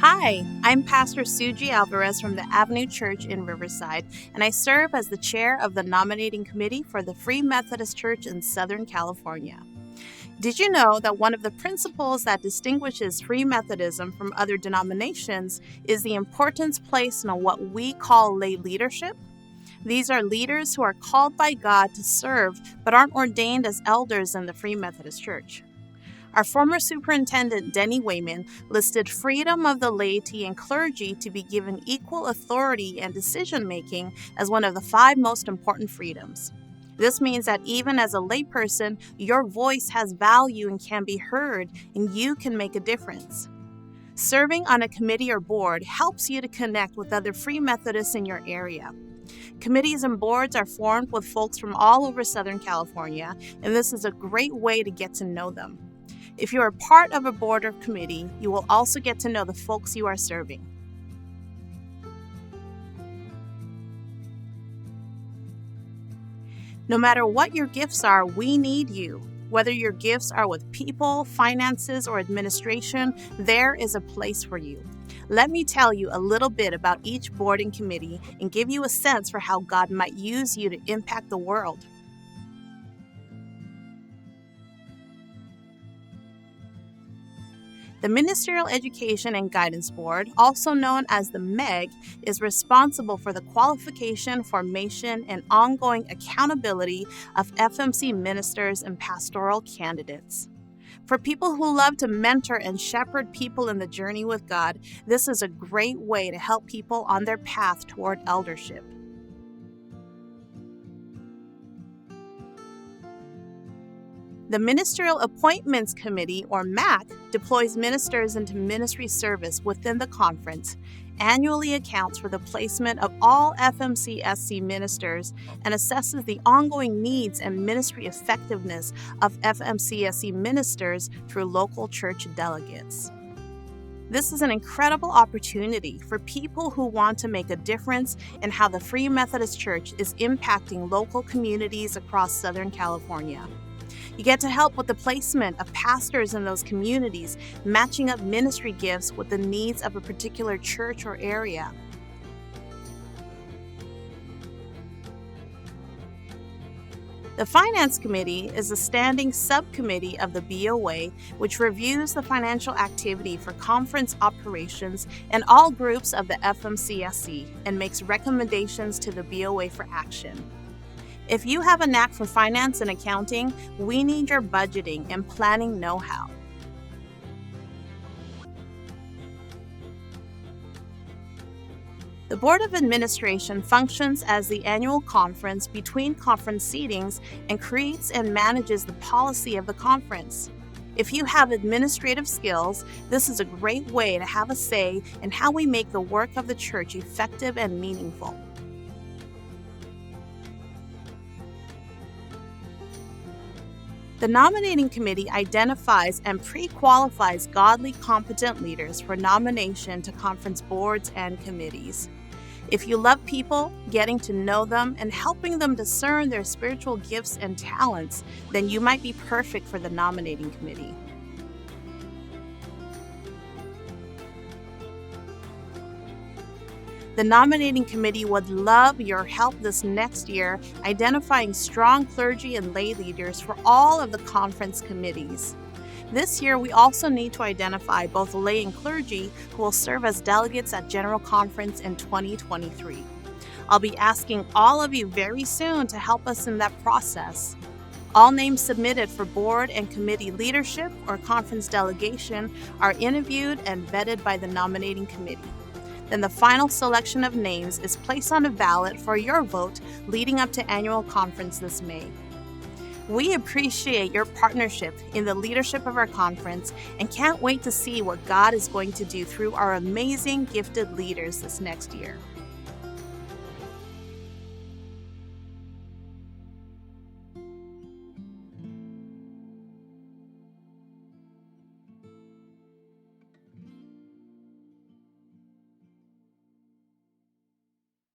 Hi, I'm Pastor Suji Alvarez from the Avenue Church in Riverside, and I serve as the chair of the Nominating Committee for the Free Methodist Church in Southern California. Did you know that one of the principles that distinguishes Free Methodism from other denominations is the importance placed on what we call lay leadership? These are leaders who are called by God to serve but aren't ordained as elders in the Free Methodist Church. Our former superintendent, Denny Wayman, listed freedom of the laity and clergy to be given equal authority and decision-making as one of the 5 most important freedoms. This means that even as a layperson, your voice has value and can be heard, and you can make a difference. Serving on a committee or board helps you to connect with other Free Methodists in your area. Committees and boards are formed with folks from all over Southern California, and this is a great way to get to know them. If you are part of a board or committee, you will also get to know the folks you are serving. No matter what your gifts are, we need you. Whether your gifts are with people, finances, or administration, there is a place for you. Let me tell you a little bit about each board and committee and give you a sense for how God might use you to impact the world. The Ministerial Education and Guidance Board, also known as the MEG, is responsible for the qualification, formation, and ongoing accountability of FMC ministers and pastoral candidates. For people who love to mentor and shepherd people in the journey with God, this is a great way to help people on their path toward eldership. The Ministerial Appointments Committee, or MAC, deploys ministers into ministry service within the conference, annually accounts for the placement of all FMCSC ministers, and assesses the ongoing needs and ministry effectiveness of FMCSC ministers through local church delegates. This is an incredible opportunity for people who want to make a difference in how the Free Methodist Church is impacting local communities across Southern California. You get to help with the placement of pastors in those communities, matching up ministry gifts with the needs of a particular church or area. The Finance Committee is a standing subcommittee of the BOA, which reviews the financial activity for conference operations and all groups of the FMCSC and makes recommendations to the BOA for action. If you have a knack for finance and accounting, we need your budgeting and planning know-how. The Board of Administration functions as the annual conference between conference seatings and creates and manages the policy of the conference. If you have administrative skills, this is a great way to have a say in how we make the work of the church effective and meaningful. The Nominating Committee identifies and pre-qualifies godly, competent leaders for nomination to conference boards and committees. If you love people, getting to know them, and helping them discern their spiritual gifts and talents, then you might be perfect for the Nominating Committee. The Nominating Committee would love your help this next year identifying strong clergy and lay leaders for all of the conference committees. This year, we also need to identify both lay and clergy who will serve as delegates at General Conference in 2023. I'll be asking all of you very soon to help us in that process. All names submitted for board and committee leadership or conference delegation are interviewed and vetted by the Nominating Committee. Then the final selection of names is placed on a ballot for your vote leading up to annual conference this May. We appreciate your partnership in the leadership of our conference and can't wait to see what God is going to do through our amazing gifted leaders this next year.